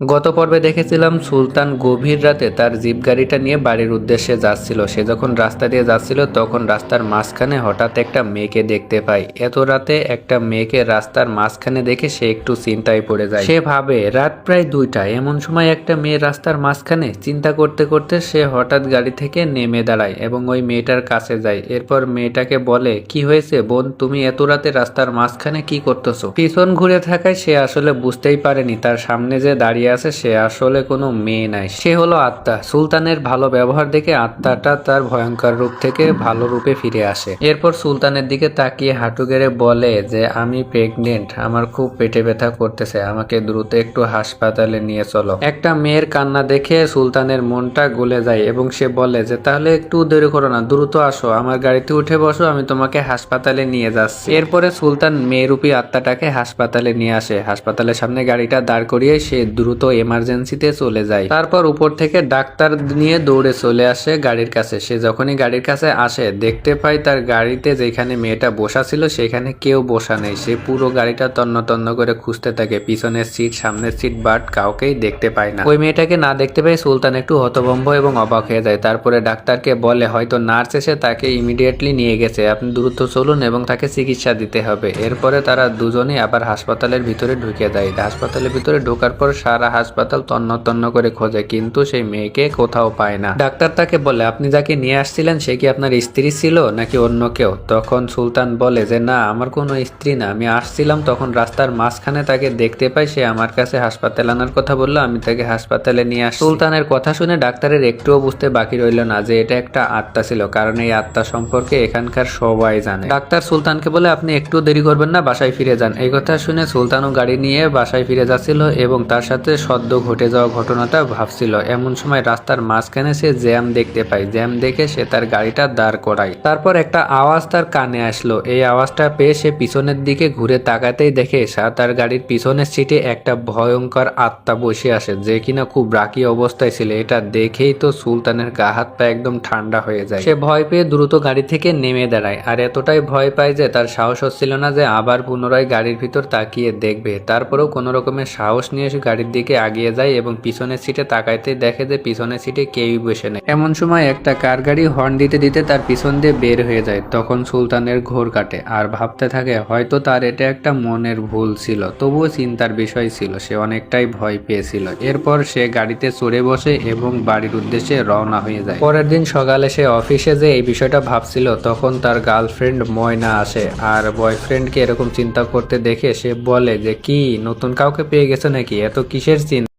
গত পর্বে দেখেছিলাম সুলতান গভীর রাতে তার জিপ গাড়িটা নিয়ে বাড়ির উদ্দেশ্যে যাচ্ছিল। সে যখন রাস্তা দিয়ে যাচ্ছিল তখন রাস্তার মাঝখানে হঠাৎ একটা মেয়েকে দেখতে পায়। এত রাতে একটা মেয়েকে রাস্তার মাঝখানে দেখে সে একটু চিন্তায় পড়ে যায়। সে ভাবে রাত প্রায় 2টা, এমন সময় একটা মেয়ে রাস্তার মাঝখানে। চিন্তা করতে করতে সে হঠাৎ গাড়ি থেকে নেমে দাঁড়ায় এবং ওই মেয়েটার কাছে যায়। এরপর মেয়েটাকে বলে, কি হয়েছে বোন, তুমি এত রাতে রাস্তার মাঝখানে কি করতেছো? পিছন ঘুরে থাকায় সে আসলে বুঝতেই পারেনি তার সামনে যে দাঁড়িয়ে আছে সে আসলে কোনো মেয়ে নাই, সে হলো আত্মা। সুলতানের ভালো ব্যবহার দেখে আত্মাটা তার ভয়ঙ্কর রূপ থেকে ভালো রূপে ফিরে আসে। এরপর সুলতানের দিকে তাকিয়ে হাঁটু গেড়ে বলে যে আমি প্রেগনেন্ট, আমার খুব পেটে ব্যথা করতেছে, আমাকে দ্রুত একটু হাসপাতালে নিয়ে চলো। একটা মেয়ের কান্না দেখে সুলতানের মনটা গলে যায় এবং সে বলে যে তাহলে একটু দেরি করো না, দ্রুত আসো, আমার গাড়িতে উঠে বসো, আমি তোমাকে হাসপাতালে নিয়ে যাচ্ছি। এরপরে সুলতান মেয়েরূপী আত্মাটাকে হাসপাতালে নিয়ে আসে। হাসপাতালের সামনে গাড়িটা দাঁড় করিয়ে সে দ্রুত এমার্জেন্সিতে চলে যায়। তারপর উপর থেকে ডাক্তার নিয়ে দৌড়ে চলে আসে গাড়ির কাছে। সে যখনই গাড়ির কাছে আসে দেখতে পায় তার গাড়িতে যেখানে মেয়েটা বসা ছিল সেখানে কেউ বসা নেই। সে পুরো গাড়িটা তন্ন তন্ন করে খুঁজতে থাকে, পিছনের সিট, সামনের সিট, বাট কাউকেই দেখতে পায় না। ওই মেয়েটাকে না দেখতে পেয়ে সুলতান একটু হতভম্ব এবং অবাক হয়ে যায়। তারপরে ডাক্তারকে বলে হয়তো নার্স এসে তাকে ইমিডিয়েটলি নিয়ে গেছে, আপনি দ্রুত চলুন এবং তাকে চিকিৎসা দিতে হবে। এরপরে তারা দুজনেই আবার হাসপাতালের ভিতরে ঢুকে যায়। হাসপাতালের ভিতরে ঢোকার পর সারা হাসপাতাল তন্ন তন্ন করে খোঁজে কিন্তু সেই মেয়েকে কোথাও পায় না। ডাক্তার তাকে বলে আপনি যাকে নিয়ে আসছিলেন সে কি আপনার স্ত্রী ছিল নাকি অন্য কেউ? তখন সুলতান বলে যে না, আমার কোনো স্ত্রী না, আমি আসছিলাম তখন রাস্তার মাঝখানে তাকে দেখতে পাই, সে আমার কাছে হাসপাতালে আনার কথা বললো, আমি তাকে হাসপাতালে নিয়ে আসি। সুলতানের কথা শুনে ডাক্তারের একটুও বুঝতে বাকি রইল না যে এটা একটা আত্মা ছিল, কারণ এই আত্মা সম্পর্কে এখানকার সবাই জানে। ডাক্তার সুলতানকে বলে আপনি একটু দেরি করবেন না, বাসায় ফিরে যান। এই কথা শুনে সুলতানও গাড়ি নিয়ে বাসায় ফিরে যাচ্ছিল এবং তার সাথে সদ্য ঘটে যাওয়া ঘটনাটা ভাবছিল। এমন সময় রাস্তার মাঝখানে সে জ্যাম দেখতে পায়। জ্যাম দেখে সে তার গাড়িটা দাঁড় করায়। তারপর একটা আওয়াজ তার কানে আসলো। এই আওয়াজটা পেয়ে সে পিছনের দিকে ঘুরে তাকাতেই দেখে তার গাড়ির পিছনের সিটে একটা ভয়ঙ্কর আত্মা বসে আসে, যে কিনা খুব রাগী অবস্থায় ছিল। এটা দেখেই তো সুলতানের গা হাত পা একদম ঠান্ডা হয়ে যায়। সে ভয় পেয়ে দ্রুত গাড়ি থেকে নেমে দাঁড়ায়, আর এতটাই ভয় পায় যে তার সাহস হচ্ছিল না যে আবার পুনরায় গাড়ির ভিতর তাকিয়ে দেখবে। তারপরেও কোনো রকমের সাহস নিয়ে সে গাড়ির দিকে আগিয়ে যায় এবং পিছনের সিটে তাকাইতে দেখে যে পিছনের সিটে কেউই বসে নেই। এমন সময় একটা কার গাড়ি হর্ন দিতে দিতে তার পিছন দিয়ে বের হয়ে যায়। তখন সুলতানের ঘোর কাটে আর ভাবতে থাকে হয়তো তার এটা একটা মনের ভুল ছিল, তবুও চিন্তার বিষয় ছিল, সে অনেকটাই ভয় পেয়েছিল। এরপর সে গাড়িতে চড়ে বসে এবং বাড়ির উদ্দেশ্যে রওনা হয়ে যায়। পরের দিন সকালে সে অফিসে যে এই বিষয়টা ভাবছিল তখন তার গার্লফ্রেন্ড ময়না আসে আর বয়ফ্রেন্ডকে এরকম চিন্তা করতে দেখে সে বলে যে কি নতুন কাউকে পেয়ে গেছে নাকি, এত কিসের চিন্তা?